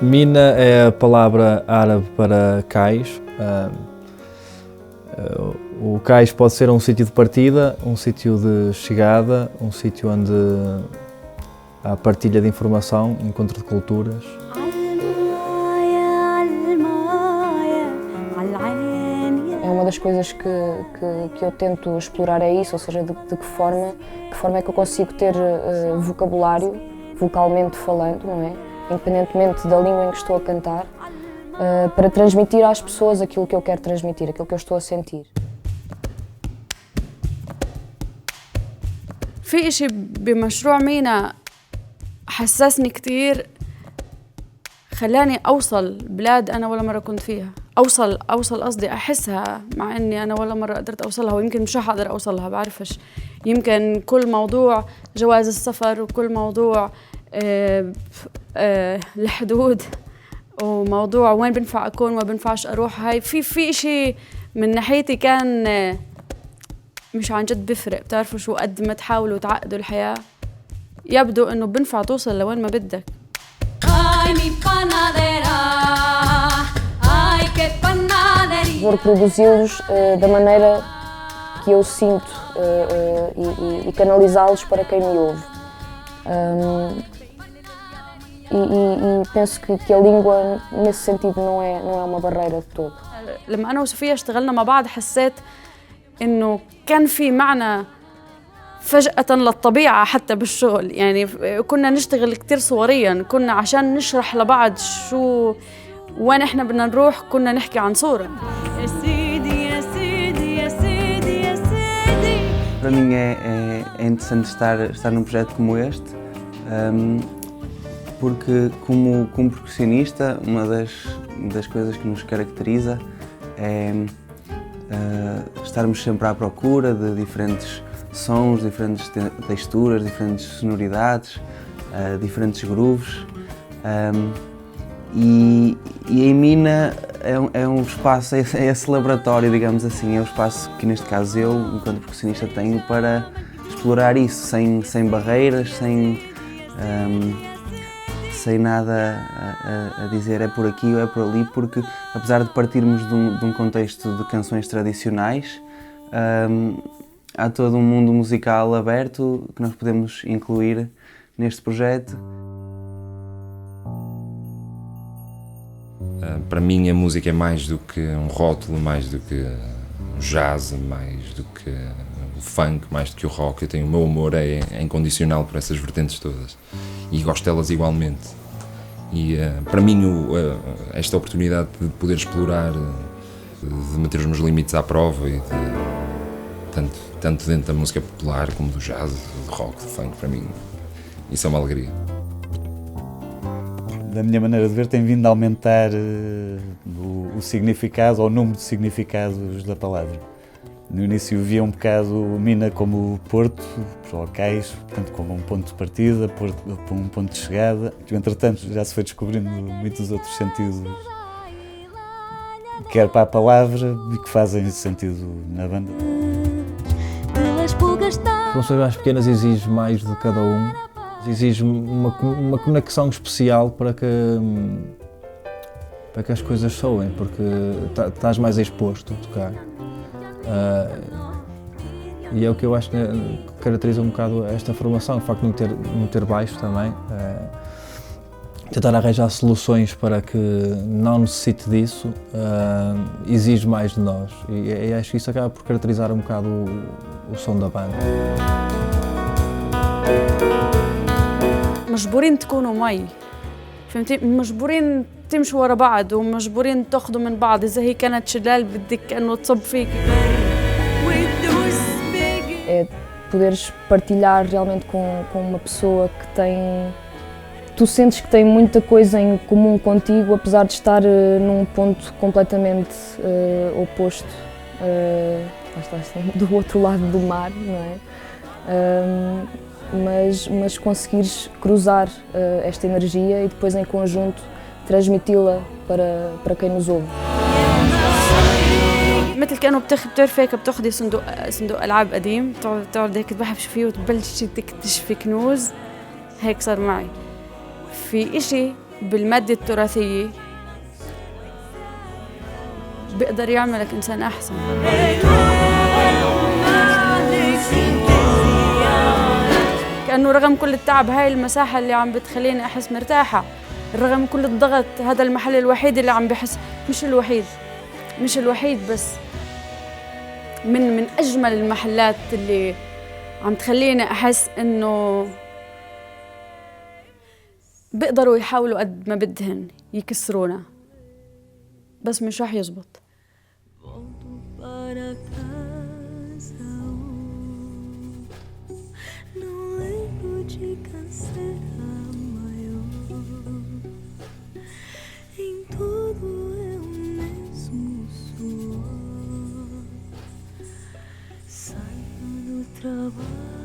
Mina é a palavra árabe para cais. O cais pode ser um sítio de partida, um sítio de chegada, um sítio onde há partilha de informação, encontro de culturas. É uma das coisas que eu tento explorar é isso, ou seja, de que forma é que eu consigo ter vocabulário, vocalmente falando, não é? Independentemente da língua em que estou a cantar, para transmitir às pessoas aquilo que eu quero transmitir, aquilo que eu estou a sentir. في إشي بمشروع مينا حسسني كتير، خلاني أوصل بلاد أنا ولا مرة كنت فيها، أوصل قصدي أحسها، مع إني أنا ولا مرة قدرت أوصلها، ويمكن مش رح أقدر أوصلها، بعرفش. يمكن كل موضوع جواز السفر وكل موضوع الحدود وموضوع وين بنفع أكون وما بنفعش أروح، هاي في إشي من ناحيتي كان مش عن جد بفرق. بتعرفوا شو قد ما تحاولوا تعقدوا الحياة يبدو إنه بنفع توصل لوين ما بدك. Vou reproduzi-los da maneira que eu sinto e canalizá-los para quem me ouve. E penso que a língua, nesse sentido, não é uma barreira de todo. لما أنا وصفية اشتغلنا مع بعض حسيت إنه كان في معنى فجأة للطبيعة حتى بالشغل، يعني كنا نشتغل كتير صورياً، كنا عشان نشرح لبعض شو وين إحنا بدنا نروح كنا نحكي عن صورة. يا سيدي يا سيدي يا سيدي يا سيدي. Para mim é interessante estar num projeto como este, porque como percussionista, uma das coisas que nos caracteriza é estarmos sempre à procura de diferentes sons, diferentes texturas, diferentes sonoridades, diferentes grooves. E em Mina é um espaço, é esse laboratório, digamos assim, é o espaço que neste caso eu, enquanto percussionista, tenho para explorar isso, sem barreiras, sem nada a dizer é por aqui ou é por ali, porque apesar de partirmos de um contexto de canções tradicionais, há todo um mundo musical aberto que nós podemos incluir neste projeto. Para mim a música é mais do que um rótulo, mais do que o jazz, mais do que o funk, mais do que o rock. O meu amor é incondicional por essas vertentes todas e gosto delas igualmente. E para mim esta oportunidade de poder explorar, de meter os meus limites à prova e tanto dentro da música popular como do jazz, do rock, do funk, para mim isso é uma alegria. Da minha maneira de ver, tem vindo a aumentar o significado ou o número de significados da palavra. No início via um bocado Mina como Porto, para locais, portanto, como um ponto de partida, Porto como um ponto de chegada. Entretanto, já se foi descobrindo muitos outros sentidos, quer para a palavra e que fazem sentido na banda. As funções mais pequenas exigem mais de cada um, exige uma conexão especial para que as coisas soem, porque estás mais exposto a tocar. E é o que eu acho que caracteriza um bocado esta formação, o facto de não ter baixo também. Tentar arranjar soluções para que não necessite disso exige mais de nós, e acho que isso acaba por caracterizar um bocado o som da banda. مجبورين تكونوا مي، فهمتي؟ مجبورين تمشوا ورا بعض ومجبورين تاخذوا من بعض. إذا هي كانت شلال بدك إنه تصب فيك. É poderes partilhar realmente com uma pessoa que tem... Tu sentes que tem muita coisa em comum contigo, apesar de estar num ponto completamente oposto, do outro lado do mar, não é? Mas conseguires cruzar esta energia e depois em conjunto transmiti-la para quem nos ouve. مثل كأنه بتعرفي هيك بتاخدي صندوق ألعاب قديم، تقعد هيك تبحبش فيه وتبلشي تكتشفي كنوز. هيك صار معي. في إشي بالمادة التراثية بيقدر يعملك إنسان أحسن. كأنه رغم كل التعب هاي المساحة اللي عم بتخليني أحس مرتاحة، رغم كل الضغط هذا المحل الوحيد اللي عم بحس، مش الوحيد بس من أجمل المحلات اللي عم تخليني أحس إنه بيقدروا يحاولوا قد ما بدهن يكسرونا بس مش راح يزبط. Trabalho